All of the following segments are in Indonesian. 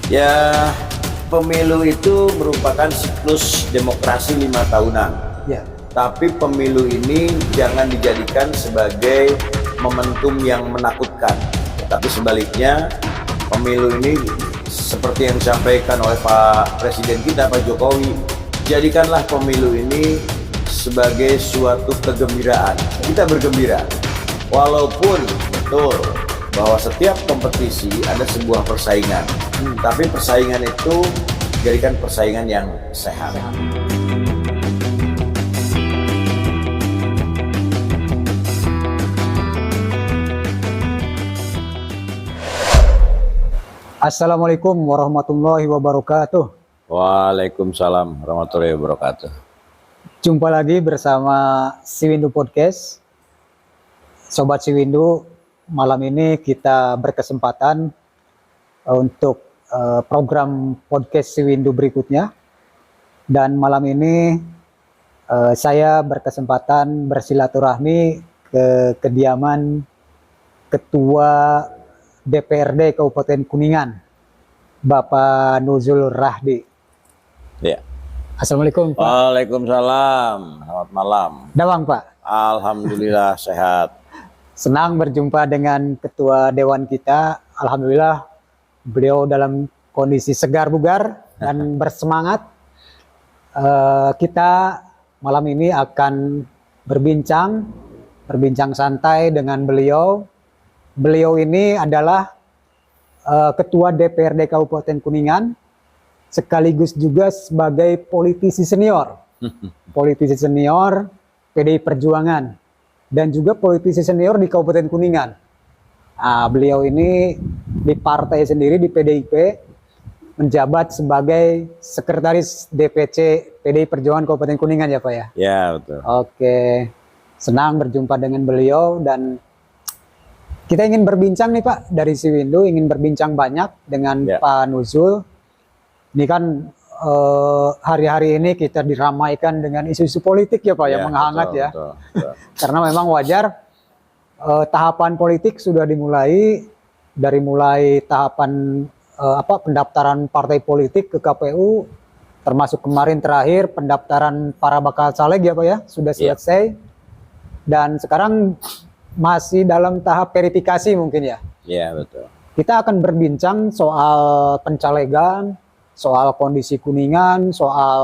Ya, pemilu itu merupakan siklus demokrasi 5 tahunan. Ya, Tapi pemilu ini jangan dijadikan sebagai momentum yang menakutkan. Tapi sebaliknya, pemilu ini seperti yang disampaikan oleh Pak Presiden kita, Pak Jokowi, jadikanlah pemilu ini sebagai suatu kegembiraan. Kita bergembira, walaupun betul bahwa setiap kompetisi ada sebuah persaingan, tapi persaingan itu jadikan persaingan yang sehat. Assalamualaikum warahmatullahi wabarakatuh. Waalaikumsalam warahmatullahi wabarakatuh. Jumpa lagi bersama Siwindu Podcast. Sobat Siwindu, malam ini kita berkesempatan untuk program podcast Siwindu berikutnya. Dan malam ini saya berkesempatan bersilaturahmi ke kediaman Ketua DPRD Kabupaten Kuningan, Bapak Nuzul Rahdi. Ya. Assalamualaikum Pak. Waalaikumsalam. Selamat malam. Dawang Pak. Alhamdulillah sehat. Senang berjumpa dengan Ketua Dewan kita. Alhamdulillah beliau dalam kondisi segar bugar dan bersemangat. Kita malam ini akan berbincang santai dengan beliau. Beliau ini adalah Ketua DPRD Kabupaten Kuningan, sekaligus juga sebagai politisi senior. Politisi senior PDI Perjuangan, dan juga politisi senior di Kabupaten Kuningan. Beliau ini di partai sendiri, di PDIP, menjabat sebagai Sekretaris DPC PDI Perjuangan Kabupaten Kuningan ya Pak ya? Ya betul. Oke, senang berjumpa dengan beliau dan kita ingin berbincang nih Pak, dari Siwindu ingin berbincang banyak dengan Pak Nuzul. Ini kan hari-hari ini kita diramaikan dengan isu-isu politik ya Pak, yang menghangat ya. Betul. Karena memang wajar, tahapan politik sudah dimulai, dari mulai tahapan pendaftaran partai politik ke KPU, termasuk kemarin terakhir pendaftaran para bakal caleg ya Pak ya, sudah selesai. Dan sekarang masih dalam tahap verifikasi mungkin ya. Iya betul. Kita akan berbincang soal pencalegan, soal kondisi Kuningan, soal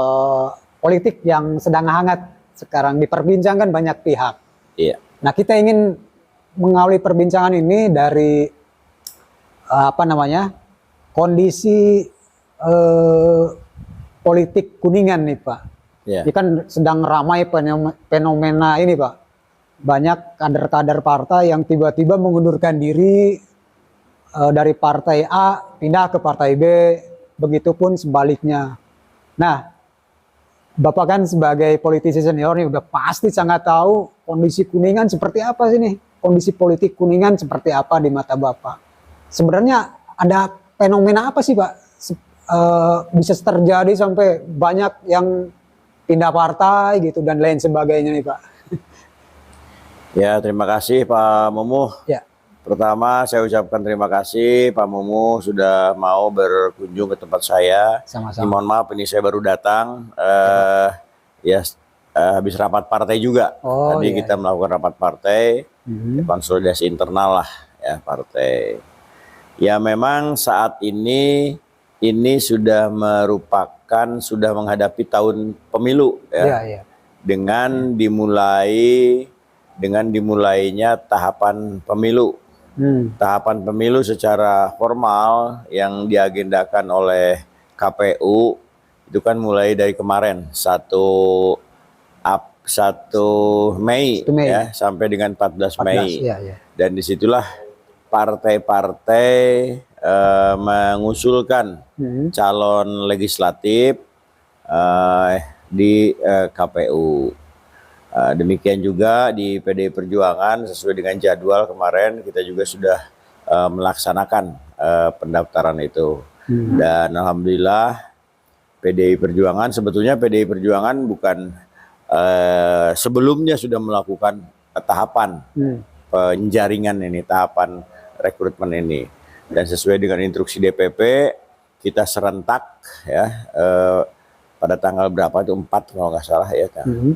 politik yang sedang hangat sekarang diperbincangkan banyak pihak. Iya. Nah, kita ingin mengawali perbincangan ini dari kondisi politik Kuningan nih Pak. Iya. Ini kan sedang ramai fenomena ini Pak. Banyak kader-kader partai yang tiba-tiba mengundurkan diri dari partai A pindah ke partai B, begitupun sebaliknya. Nah, Bapak kan sebagai politisi senior nih udah pasti sangat tahu kondisi Kuningan seperti apa sih nih, kondisi politik Kuningan seperti apa di mata Bapak. Sebenarnya ada fenomena apa sih Pak bisa terjadi sampai banyak yang pindah partai gitu dan lain sebagainya nih Pak. Ya, terima kasih Pak Mumu. Ya. Pertama saya ucapkan terima kasih Pak Mumu sudah mau berkunjung ke tempat saya. Sama-sama. Mohon maaf ini saya baru datang. Habis rapat partai juga. Tadi kita melakukan rapat partai, konsolidasi internal lah ya partai. Ya memang saat ini sudah menghadapi tahun pemilu ya. Dengan dimulainya tahapan pemilu. Tahapan pemilu secara formal yang diagendakan oleh KPU itu kan mulai dari kemarin 1 Mei ya sampai dengan 14 Mei. Dan disitulah partai-partai mengusulkan calon legislatif di KPU. Demikian juga di PDI Perjuangan sesuai dengan jadwal kemarin kita juga sudah melaksanakan pendaftaran itu. Dan alhamdulillah PDI Perjuangan bukan sebelumnya sudah melakukan tahapan penjaringan ini, tahapan rekrutmen ini. Dan sesuai dengan instruksi DPP kita serentak ya pada tanggal berapa itu 4 kalau nggak salah ya tanggal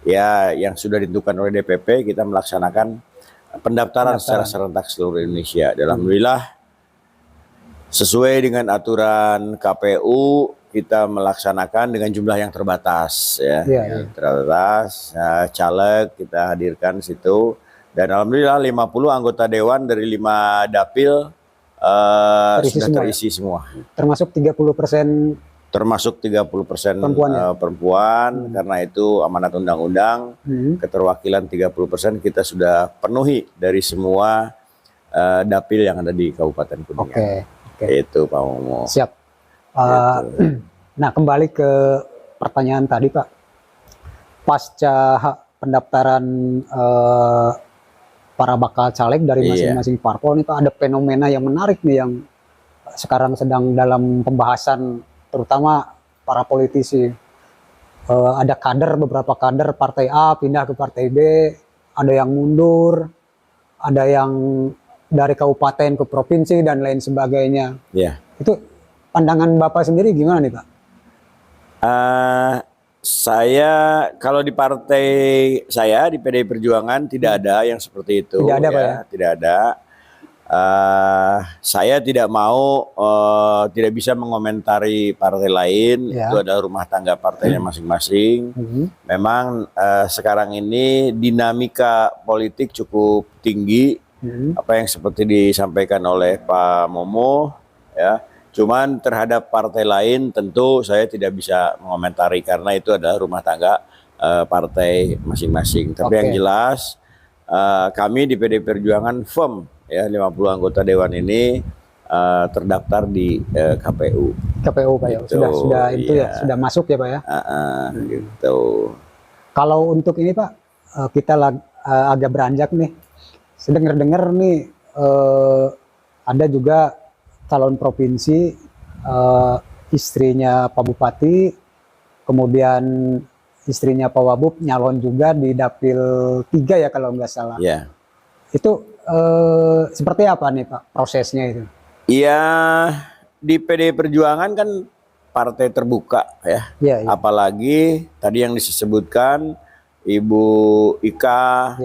ya yang sudah ditentukan oleh DPP, kita melaksanakan pendaftaran secara serentak seluruh Indonesia. Dan alhamdulillah sesuai dengan aturan KPU kita melaksanakan dengan jumlah yang terbatas ya, terbatas. Caleg kita hadirkan situ dan alhamdulillah 50 anggota dewan dari 5 dapil sudah terisi semua. Termasuk 30%. Termasuk 30% perempuan, karena itu amanat undang-undang, keterwakilan 30% kita sudah penuhi dari semua dapil yang ada di Kabupaten Kuningan. Itu Pak Momo. Siap. Nah, kembali ke pertanyaan tadi Pak. Pasca pendaftaran para bakal caleg dari masing-masing parpol nih Pak, ada fenomena yang menarik nih yang sekarang sedang dalam pembahasan, terutama para politisi. Ada beberapa kader partai A pindah ke partai B, ada yang mundur, ada yang dari kabupaten ke provinsi dan lain sebagainya. Itu pandangan Bapak sendiri gimana nih Pak? Saya kalau di partai saya di PDI Perjuangan tidak ada yang seperti itu. Tidak ada Pak ya? Tidak ada. Saya tidak mau, tidak bisa mengomentari partai lain, itu adalah rumah tangga partainya masing-masing. Memang sekarang ini dinamika politik cukup tinggi, apa yang seperti disampaikan oleh Pak Momo, ya. Cuman terhadap partai lain tentu saya tidak bisa mengomentari karena itu adalah rumah tangga partai masing-masing. Tapi yang jelas kami di PDI Perjuangan firm ya 50 anggota dewan ini terdaftar di KPU. KPU Pak ya. Sudah itu ya, sudah masuk ya Pak ya. Gitu. Kalau untuk ini Pak, kita agak beranjak nih. Dengar-dengar nih ada juga calon provinsi, istrinya Pak Bupati, kemudian istrinya Pak Wabub nyalon juga di dapil 3 ya kalau nggak salah. Itu seperti apa nih Pak prosesnya itu? Iya, di PDI Perjuangan kan partai terbuka ya. Apalagi tadi yang disebutkan Ibu Ika,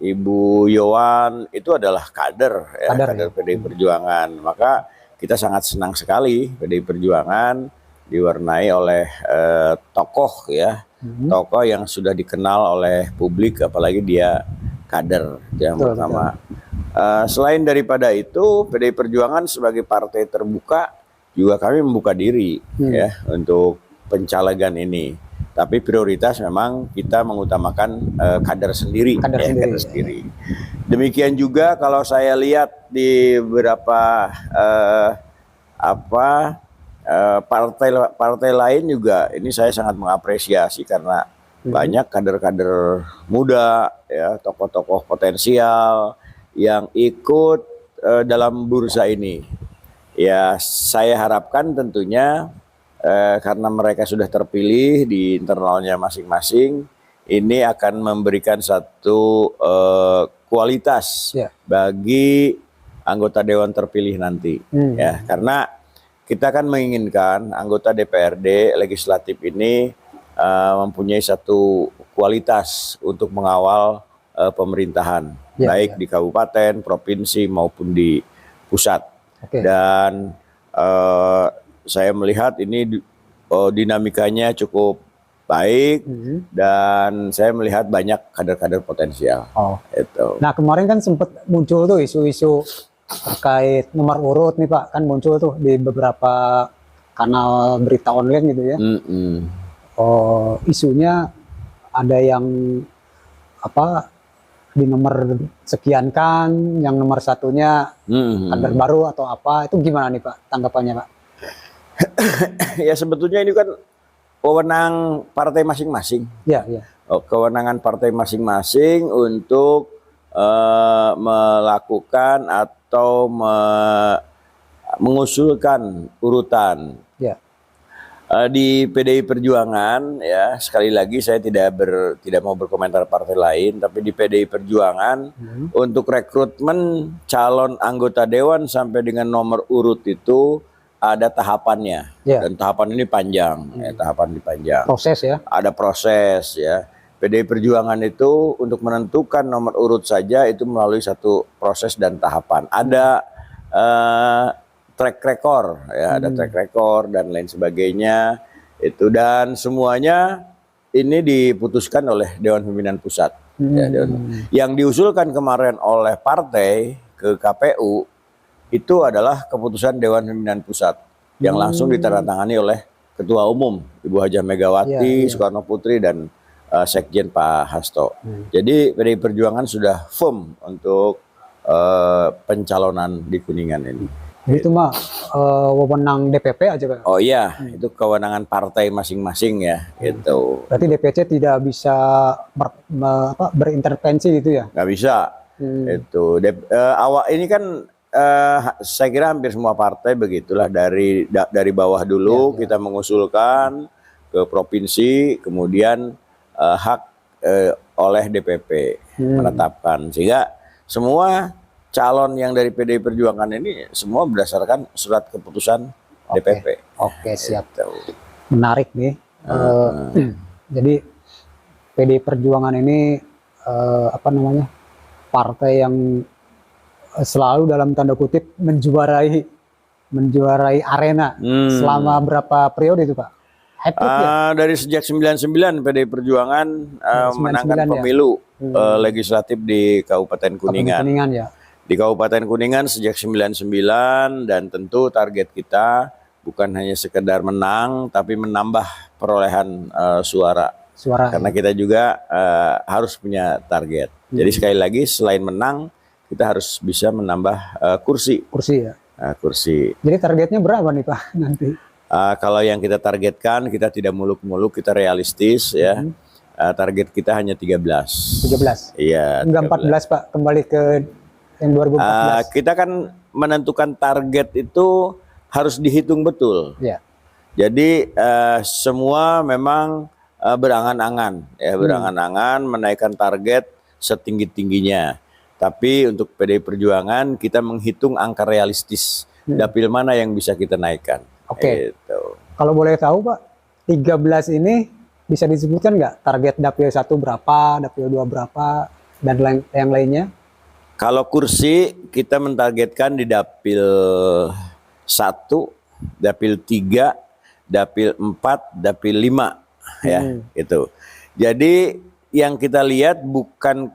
Ibu Yowan itu adalah kader ya, kader PDI Perjuangan. Maka kita sangat senang sekali PDI Perjuangan diwarnai oleh tokoh ya, tokoh yang sudah dikenal oleh publik, apalagi dia kader yang pertama. Selain daripada itu, PDI Perjuangan sebagai partai terbuka juga kami membuka diri ya untuk pencalegan ini. Tapi prioritas memang kita mengutamakan kader sendiri. Kader sendiri. Demikian juga kalau saya lihat di beberapa partai lain juga, ini saya sangat mengapresiasi karena banyak kader-kader muda, ya, tokoh-tokoh potensial yang ikut dalam bursa ini. Ya, saya harapkan tentunya karena mereka sudah terpilih di internalnya masing-masing, ini akan memberikan satu kualitas bagi anggota dewan terpilih nanti. Ya, karena kita kan menginginkan anggota DPRD legislatif ini mempunyai satu kualitas untuk mengawal pemerintahan, baik di kabupaten, provinsi maupun di pusat. Dan saya melihat ini dinamikanya cukup baik dan saya melihat banyak kader-kader potensial. Nah, kemarin kan sempat muncul tuh isu-isu terkait nomor urut nih Pak, kan muncul tuh di beberapa kanal berita online gitu ya. Isunya ada yang di nomor sekian kan, yang nomor satunya kader baru atau apa, itu gimana nih Pak tanggapannya Pak? Ya sebetulnya ini kan wewenang partai masing-masing. Kewenangan partai masing-masing untuk melakukan atau mengusulkan urutan. Di PDI Perjuangan ya, sekali lagi saya tidak mau berkomentar partai lain, tapi di PDI Perjuangan untuk rekrutmen calon anggota dewan sampai dengan nomor urut itu ada tahapannya, Ya. dan tahapan ini panjang, tahapan ini panjang. Proses ya. Ada proses ya. PDI Perjuangan itu untuk menentukan nomor urut saja itu melalui satu proses dan tahapan. Ada track record ya, ada track record dan lain sebagainya itu, dan semuanya ini diputuskan oleh Dewan Pimpinan Pusat. Ya, yang diusulkan kemarin oleh partai ke KPU itu adalah keputusan Dewan Pimpinan Pusat yang langsung ditandatangani oleh Ketua Umum Ibu Hajah Megawati Soekarno Putri dan Sekjen Pak Hasto. Jadi PDI Perjuangan sudah firm untuk pencalonan di Kuningan ini. Jadi itu mah wewenang DPP aja Pak. Oh iya, itu kewenangan partai masing-masing ya, gitu. Berarti DPC tidak bisa berintervensi gitu ya? Nggak bisa. Itu awal ini kan saya kira hampir semua partai begitulah, dari bawah dulu kita mengusulkan ke provinsi, kemudian hak oleh DPP menetapkan, sehingga semua calon yang dari PDI Perjuangan ini semua berdasarkan surat keputusan DPP. Oke, siap. Gitu. Menarik nih. Jadi PDI Perjuangan ini partai yang selalu dalam tanda kutip menjuarai arena selama berapa periode itu Pak? Dari sejak 99 PDI Perjuangan menangkan pemilu legislatif di Kabupaten Kuningan. Ya. Di Kabupaten Kuningan sejak 99, dan tentu target kita bukan hanya sekedar menang tapi menambah perolehan suara. Karena kita juga harus punya target. Jadi sekali lagi selain menang kita harus bisa menambah kursi. Kursi ya. Kursi. Jadi targetnya berapa nih Pak nanti? Kalau yang kita targetkan, kita tidak muluk-muluk, kita realistis ya. Target kita hanya 13. 13? Iya. Enggak 14 Pak, kembali ke yang 2014. Kita kan menentukan target itu harus dihitung betul. Ya. Jadi semua memang berangan-angan ya, berangan-angan menaikkan target setinggi-tingginya. Tapi untuk PDI Perjuangan kita menghitung angka realistis. Dapil mana yang bisa kita naikkan. Oke. Gitu. Kalau boleh tahu Pak, 13 ini bisa disebutkan nggak target Dapil 1 berapa, Dapil 2 berapa, dan yang lainnya? Kalau kursi kita mentargetkan di Dapil 1, Dapil 3, Dapil 4, Dapil 5 ya, gitu. Jadi yang kita lihat bukan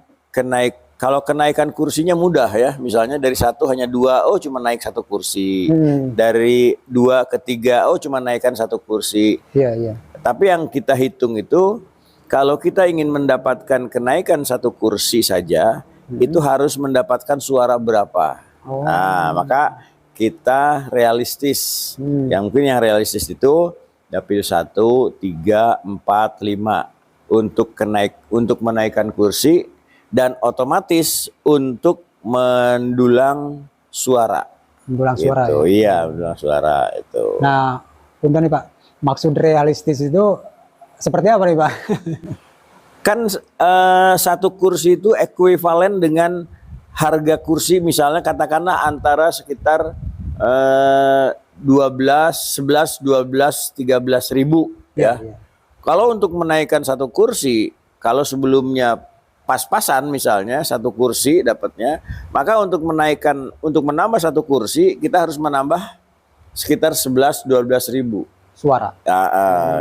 kalau kenaikan kursinya mudah ya, misalnya dari 1 hanya 2, oh cuma naik 1 kursi. Dari 2 ke 3, oh cuma naikkan 1 kursi. Iya. Tapi yang kita hitung itu, kalau kita ingin mendapatkan kenaikan 1 kursi saja, itu harus mendapatkan suara berapa. Nah, maka kita realistis. Yang mungkin yang realistis itu Dapil 1, 3, 4, 5 untuk menaikkan kursi, dan otomatis untuk mendulang suara. Mendulang suara gitu. ya? Iya, mendulang suara itu. Nah, punten nih Pak, maksud realistis itu seperti apa nih Pak? Kan 1 kursi itu ekuivalen dengan harga kursi, misalnya katakanlah antara sekitar 11, 12, 13 ribu ya. Kalau untuk menaikkan 1 kursi, kalau sebelumnya pas-pasan misalnya 1 kursi dapatnya, maka untuk menambah 1 kursi kita harus menambah sekitar 11-12 ribu suara.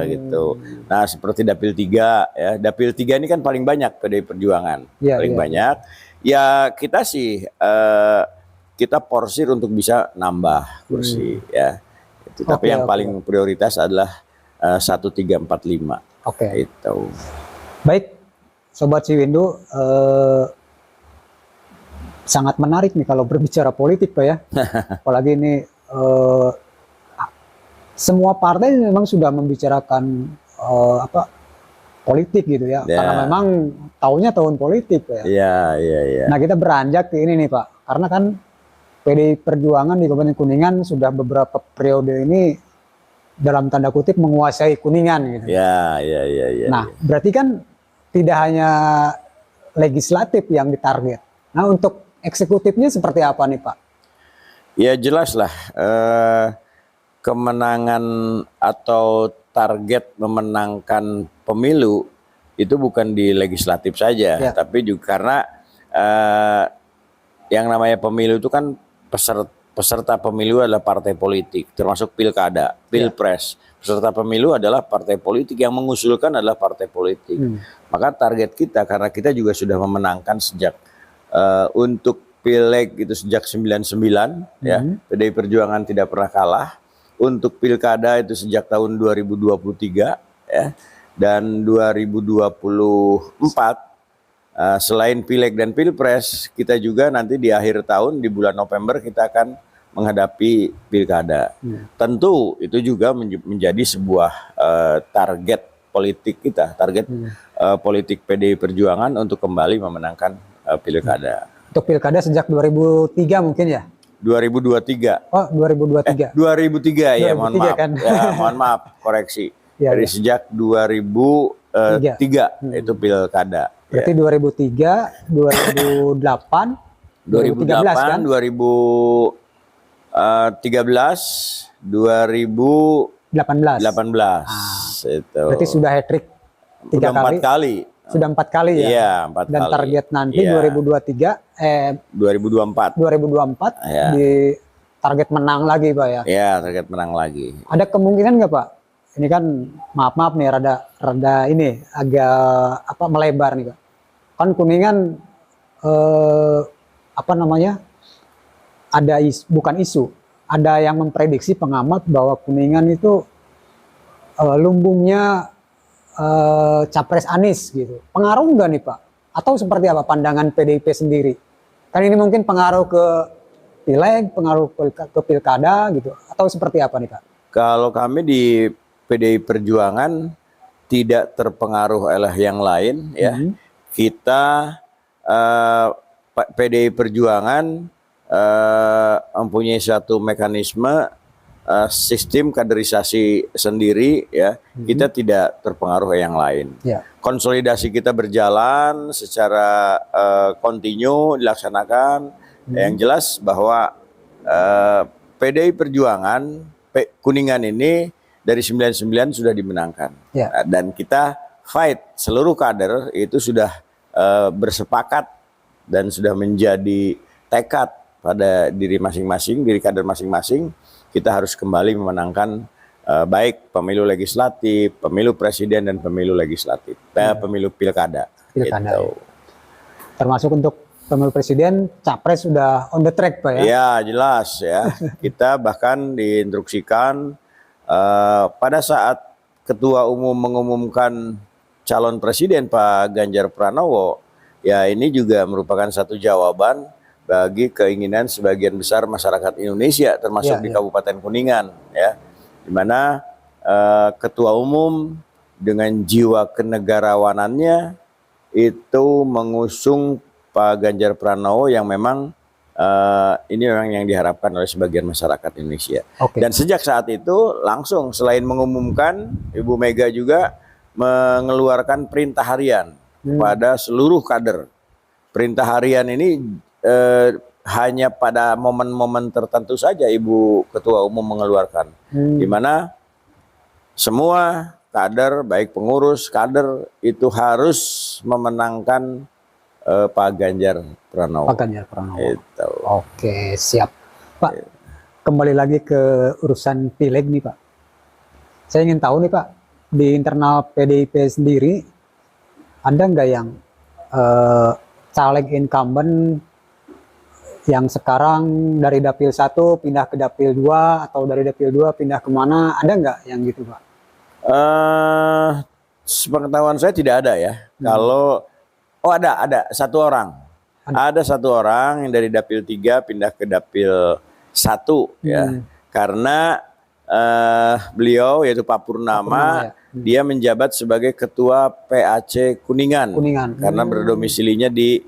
Gitu. Nah, seperti Dapil 3 ya. Dapil 3 ini kan paling banyak PDI Perjuangan. Paling banyak. Ya kita sih kita porsir untuk bisa nambah kursi ya. Itu. Tapi yang paling prioritas adalah 1, 3, 4, 5. Oke. Itu. Baik, Sobat Ciwindu, sangat menarik nih kalau berbicara politik Pak ya. Apalagi ini semua partai memang sudah membicarakan politik gitu ya. Karena memang tahunnya tahun politik Pak ya. Iya. Nah, kita beranjak ke ini nih Pak. Karena kan PDI Perjuangan di Kabupaten Kuningan sudah beberapa periode ini dalam tanda kutip menguasai Kuningan gitu. Iya. Nah, berarti kan tidak hanya legislatif yang ditarget. Nah, untuk eksekutifnya seperti apa nih Pak? Ya jelas lah. kemenangan atau target memenangkan pemilu itu bukan di legislatif saja, Ya. tapi juga karena yang namanya pemilu itu kan peserta pemilu adalah partai politik, termasuk pilkada, pilpres. Peserta pemilu adalah partai politik, yang mengusulkan adalah partai politik. Maka target kita, karena kita juga sudah memenangkan sejak untuk pileg itu sejak 99, ya, PDI Perjuangan tidak pernah kalah. Untuk pilkada itu sejak tahun 2023, ya, dan 2024. Selain pileg dan pilpres, kita juga nanti di akhir tahun di bulan November kita akan menghadapi pilkada. Tentu itu juga menjadi sebuah target politik kita, target politik PDI Perjuangan untuk kembali memenangkan pilkada. Untuk pilkada sejak 2003 mungkin ya? 2023. Oh, 2023. 2003 ya, mohon 2003 maaf. kan? Ya, mohon maaf, koreksi. Ya, Dari ya. sejak 2003 itu pilkada. Berarti 2003, 2008, 2013 kan? 2013, 2018 18. itu. Berarti sudah hat-trick 3 Udah kali. 4 kali. Sudah 4 kali ya? Iya, 4 Dan kali. target nanti Iya. 2024. 2024 Iya. di target menang lagi Pak ya? Ya, target menang lagi. Ada kemungkinan nggak Pak? Ini kan maaf nih rada ini agak melebar nih Pak. Kan Kuningan ada bukan isu, ada yang memprediksi pengamat bahwa Kuningan itu lumbungnya Capres Anies gitu. Pengaruh nggak nih Pak? Atau seperti apa pandangan PDIP sendiri? Kan ini mungkin pengaruh ke pileg, pengaruh ke pilkada gitu. Atau seperti apa nih Pak? Kalau kami di PDI Perjuangan tidak terpengaruh oleh yang lain, ya. Kita PDI Perjuangan mempunyai satu mekanisme sistem kaderisasi sendiri, ya. Kita tidak terpengaruh yang lain. Ya. Konsolidasi kita berjalan secara kontinu dilaksanakan. Yang jelas bahwa PDI Perjuangan Kuningan ini dari 99 sudah dimenangkan. Ya. Dan kita fight, seluruh kader itu sudah bersepakat dan sudah menjadi tekad pada diri masing-masing, diri kader masing-masing, kita harus kembali memenangkan baik pemilu legislatif, pemilu presiden dan pemilu legislatif, pemilu pilkada. Pilkada, Gitu. ya. Termasuk untuk pemilu presiden, capres sudah on the track Pak ya? Ya, jelas ya. Kita bahkan diinstruksikan pada saat Ketua Umum mengumumkan calon presiden Pak Ganjar Pranowo, ya ini juga merupakan satu jawaban bagi keinginan sebagian besar masyarakat Indonesia, termasuk di Kabupaten Kuningan, ya, di mana Ketua Umum dengan jiwa kenegarawanannya itu mengusung Pak Ganjar Pranowo yang memang ini memang yang diharapkan oleh sebagian masyarakat Indonesia. Oke. Dan sejak saat itu langsung selain mengumumkan, Ibu Mega juga mengeluarkan perintah harian kepada seluruh kader. Perintah harian ini hanya pada momen-momen tertentu saja Ibu Ketua Umum mengeluarkan, di mana semua kader, baik pengurus, kader itu harus memenangkan Pak Ganjar Pranowo. Pak Ganjar Pranowo. Itu. Oke, siap. Pak, kembali lagi ke urusan pileg nih Pak. Saya ingin tahu nih Pak, di internal PDIP sendiri, ada nggak yang caleg incumbent yang sekarang dari Dapil 1 pindah ke Dapil 2 atau dari Dapil 2 pindah kemana, ada nggak yang gitu Pak? Sepengetahuan saya tidak ada ya. Kalau ada satu orang. Ada satu orang yang dari Dapil 3 pindah ke Dapil 1 ya. Karena beliau yaitu Pak Purnama, dia menjabat sebagai Ketua PAC Kuningan. Karena berdomisilinya di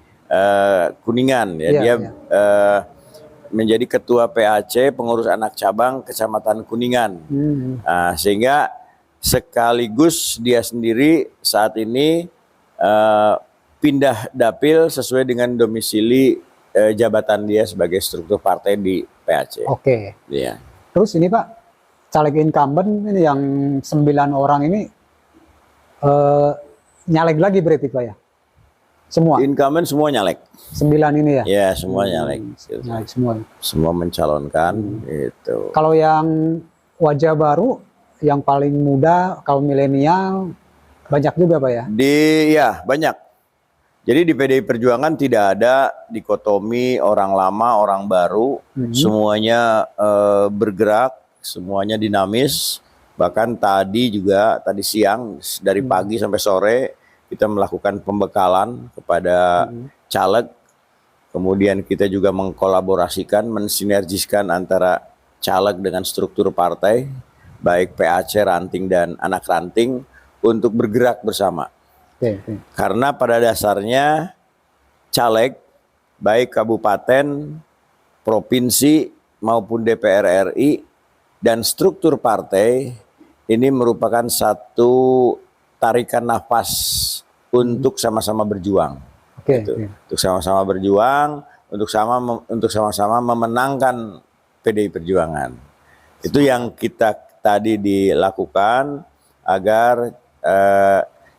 Kuningan ya. Dia menjadi Ketua PAC pengurus anak cabang Kecamatan Kuningan. Sehingga sekaligus dia sendiri saat ini pindah dapil sesuai dengan domisili jabatan dia sebagai struktur partai di PAC. Oke. Ya. Terus ini Pak, caleg incumbent ini yang 9 orang ini nyalek lagi berarti Pak ya? Semua? Incumbent semua nyalek. 9 ini ya? Ya, semua nyalek. Nyalek semua. Semua mencalonkan itu. Kalau yang wajah baru, yang paling muda, kalau milenial, banyak juga Pak ya? Ya, banyak. Jadi di PDI Perjuangan tidak ada dikotomi orang lama, orang baru. Semuanya bergerak, semuanya dinamis. Bahkan tadi siang dari pagi sampai sore kita melakukan pembekalan kepada caleg. Kemudian kita juga mengkolaborasikan, mensinergiskan antara caleg dengan struktur partai, baik PAC, ranting dan anak ranting, untuk bergerak bersama. Karena pada dasarnya caleg, baik kabupaten, provinsi maupun DPR RI dan struktur partai ini merupakan satu tarikan nafas untuk sama-sama berjuang. Untuk sama-sama berjuang, untuk sama-sama memenangkan PDI Perjuangan. Itu yang kita tadi dilakukan agar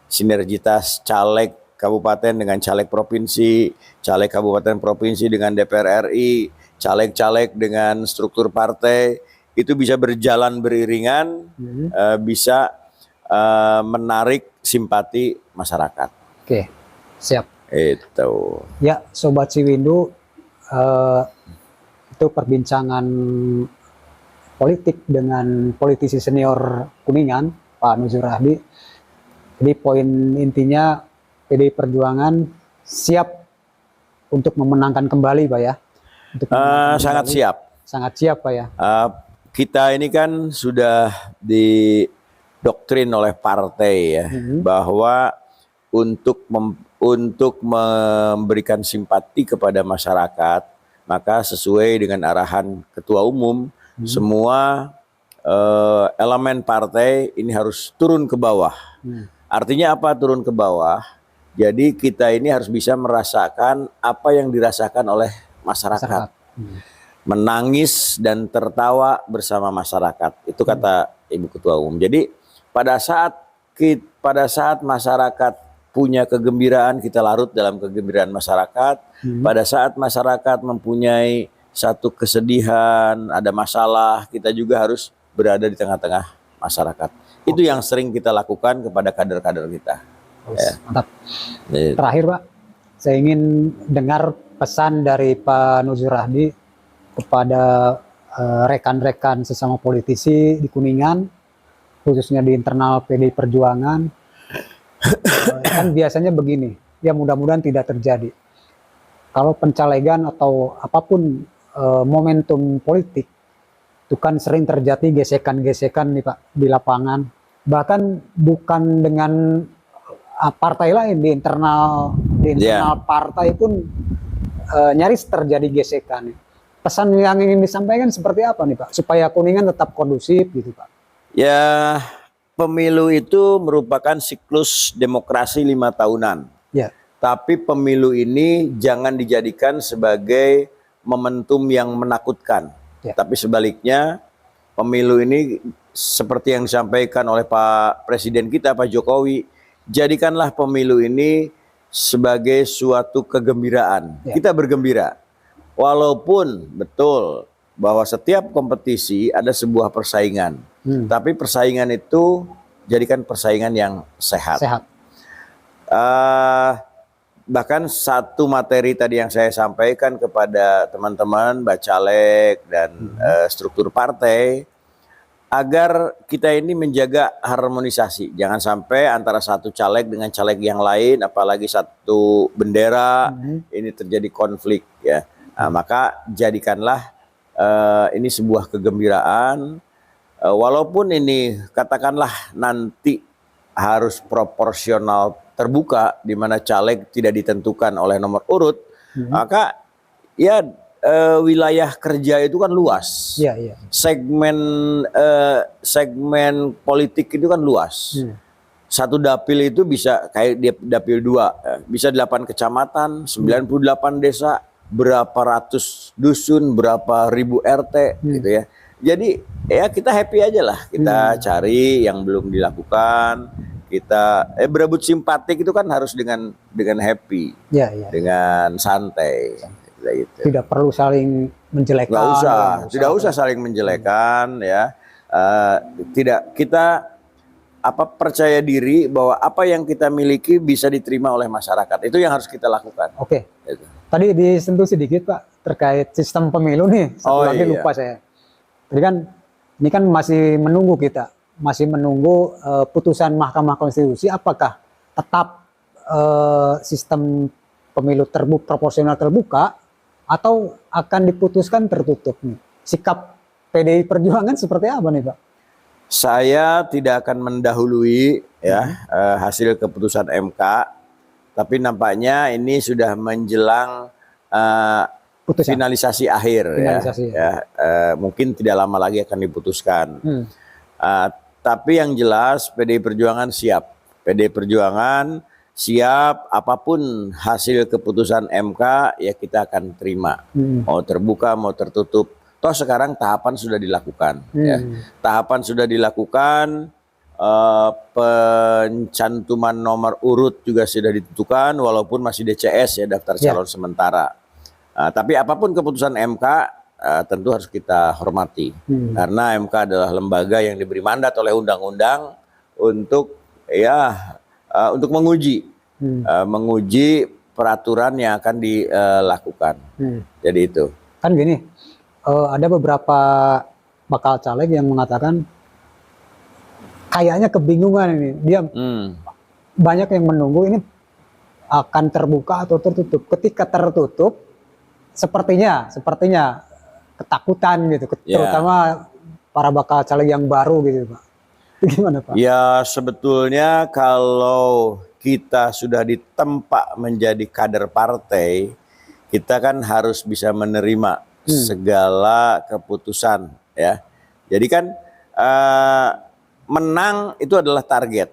sinergitas caleg kabupaten dengan caleg provinsi, caleg kabupaten provinsi dengan DPR RI, caleg-caleg dengan struktur partai itu bisa berjalan beriringan, bisa menarik simpati masyarakat. Oke, siap. Itu. Ya, Sobat Ciwindu, itu perbincangan politik dengan politisi senior Kuningan, Pak Nuzur Rahdi. Jadi poin intinya PDI Perjuangan siap untuk memenangkan kembali Pak ya? Sangat siap. Sangat siap Pak ya? Kita ini kan sudah didoktrin oleh partai ya, bahwa untuk memberikan simpati kepada masyarakat, maka sesuai dengan arahan Ketua Umum, semua elemen partai ini harus turun ke bawah. Artinya apa turun ke bawah? Jadi kita ini harus bisa merasakan apa yang dirasakan oleh masyarakat. Menangis dan tertawa bersama masyarakat. Itu kata Ibu Ketua Umum. Jadi pada saat masyarakat punya kegembiraan, kita larut dalam kegembiraan masyarakat. Pada saat masyarakat mempunyai satu kesedihan, ada masalah, kita juga harus berada di tengah-tengah masyarakat. Itu yang sering kita lakukan kepada kader-kader kita. Mantap. Terakhir Pak, saya ingin dengar pesan dari Pak Nuzur Rahdi kepada rekan-rekan sesama politisi di Kuningan, khususnya di internal PDI Perjuangan. Kan biasanya begini, ya mudah-mudahan tidak terjadi. Kalau pencalegan atau apapun momentum politik, itu kan sering terjadi gesekan-gesekan nih Pak di lapangan. Bahkan bukan dengan partai lain, di internal partai pun nyaris terjadi gesekan. Pesan yang ingin disampaikan seperti apa nih Pak, supaya Kuningan tetap kondusif gitu Pak? Ya, pemilu itu merupakan siklus demokrasi 5 tahunan. Ya. Tapi pemilu ini jangan dijadikan sebagai momentum yang menakutkan. Ya. Tapi sebaliknya, pemilu ini seperti yang disampaikan oleh Pak Presiden kita, Pak Jokowi, jadikanlah pemilu ini sebagai suatu kegembiraan. Ya. Kita bergembira. Walaupun betul bahwa setiap kompetisi ada sebuah persaingan. Tapi persaingan itu jadikan persaingan yang sehat. Bahkan satu materi tadi yang saya sampaikan kepada teman-teman Bacalek dan struktur partai, agar kita ini menjaga harmonisasi. Jangan sampai antara satu caleg dengan caleg yang lain, apalagi satu bendera, ini terjadi konflik ya. Nah, maka jadikanlah ini sebuah kegembiraan. Walaupun ini katakanlah nanti harus proporsional terbuka, di mana caleg tidak ditentukan oleh nomor urut, maka ya wilayah kerja itu kan luas. Segmen politik itu kan luas. Satu dapil itu bisa kayak dapil 2, bisa 8 kecamatan, 98 desa, berapa ratus dusun, berapa ribu RT gitu ya. Jadi ya kita happy aja lah, kita cari yang belum dilakukan, kita berebut simpatik itu kan harus dengan happy, Ya, ya. dengan santai, gitu. Tidak perlu saling menjelekkan. Tidak usah saling menjelekan ya. Tidak, kita percaya diri bahwa apa yang kita miliki bisa diterima oleh masyarakat. Itu yang harus kita lakukan. Oke. Gitu. Tadi disentuh sedikit Pak terkait sistem pemilu nih. Satu lagi lupa saya. Jadi kan ini kan masih menunggu kita, masih menunggu putusan Mahkamah Konstitusi apakah tetap sistem pemilu proporsional terbuka atau akan diputuskan tertutup nih. Sikap PDI Perjuangan seperti apa nih Pak? Saya tidak akan mendahului ya hasil keputusan MK, tapi nampaknya ini sudah menjelang finalisasi akhir. Mungkin tidak lama lagi akan diputuskan. Tapi yang jelas PDI Perjuangan siap. PDI Perjuangan siap apapun hasil keputusan MK ya kita akan terima. Mau terbuka mau tertutup. Toh sekarang tahapan sudah dilakukan. Ya. Tahapan sudah dilakukan. Pencantuman nomor urut juga sudah ditentukan walaupun masih DCS ya, daftar calon sementara. Tapi apapun keputusan MK tentu harus kita hormati karena MK adalah lembaga yang diberi mandat oleh undang-undang untuk untuk menguji peraturan yang akan dilakukan. Jadi itu. Kan gini, ada beberapa bakal caleg yang mengatakan kayaknya kebingungan ini. Dia banyak yang menunggu ini akan terbuka atau tertutup. Ketika tertutup sepertinya ketakutan gitu, terutama para bakal caleg yang baru gitu Pak. Gimana Pak? Ya sebetulnya kalau kita sudah ditempa menjadi kader partai, kita kan harus bisa menerima segala keputusan ya. Jadi kan menang itu adalah target.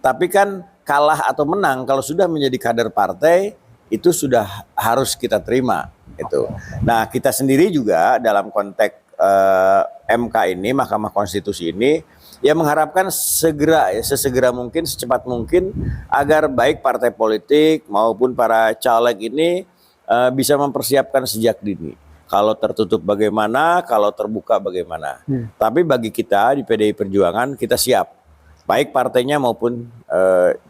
Tapi kan kalah atau menang kalau sudah menjadi kader partai itu sudah harus kita terima itu. Nah, kita sendiri juga dalam konteks MK ini, Mahkamah Konstitusi ini ya mengharapkan sesegera mungkin, secepat mungkin agar baik partai politik maupun para caleg ini bisa mempersiapkan sejak dini. Kalau tertutup bagaimana, kalau terbuka bagaimana. Tapi bagi kita di PDI Perjuangan kita siap, baik partainya maupun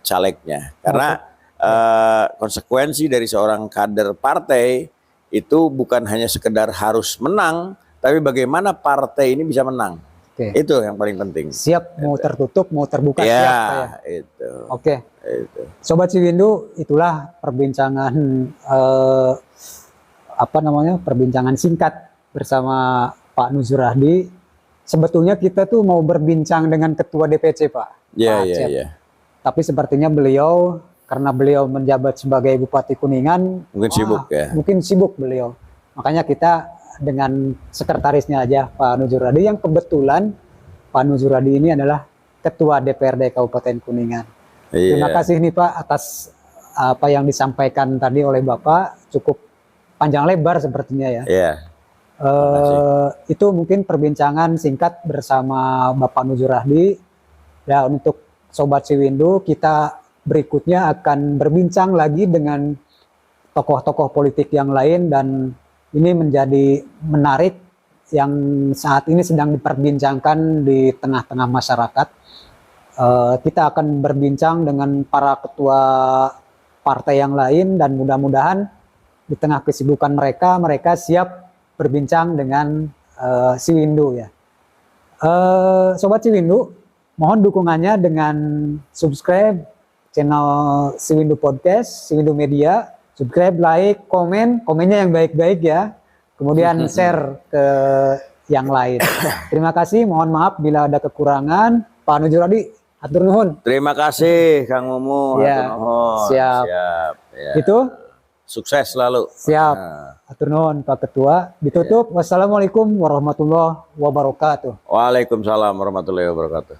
calegnya. Karena konsekuensi dari seorang kader partai itu bukan hanya sekedar harus menang, tapi bagaimana partai ini bisa menang. Itu yang paling penting. Siap mau tertutup, mau terbuka ya, siap. Itu. Itu. Sobat Ciwindu, itulah perbincangan perbincangan singkat bersama Pak Nuzur Rahdi. Sebetulnya kita tuh mau berbincang dengan Ketua DPC Pak. Iya. Tapi sepertinya beliau karena beliau menjabat sebagai Bupati Kuningan, mungkin sibuk beliau. Makanya kita dengan sekretarisnya aja Pak Nuzur Rahdi, yang kebetulan Pak Nuzur Rahdi ini adalah Ketua DPRD Kabupaten Kuningan. Terima kasih nih Pak atas apa yang disampaikan tadi oleh Bapak, cukup panjang lebar sepertinya ya. Itu mungkin perbincangan singkat bersama Bapak Nuzur Rahdi. Ya, untuk Sobat Ciwindu, kita berikutnya akan berbincang lagi dengan tokoh-tokoh politik yang lain, dan ini menjadi menarik yang saat ini sedang diperbincangkan di tengah-tengah masyarakat. Kita akan berbincang dengan para ketua partai yang lain, dan mudah-mudahan di tengah kesibukan mereka siap berbincang dengan Ciwindu ya. Sobat Ciwindu, mohon dukungannya dengan subscribe channel Ciwindu Podcast, Ciwindu Media, subscribe, like, komennya yang baik-baik ya. Kemudian share ke yang lain. Terima kasih, mohon maaf bila ada kekurangan. Pak Nuzur Rahdi, hatur nuhun. Terima kasih Kang Mumu. Ya, siap. Ya. Itu sukses selalu. Siap. Hatur nuhun Pak Ketua. Ditutup. Wassalamualaikum warahmatullahi wabarakatuh. Waalaikumsalam warahmatullahi wabarakatuh.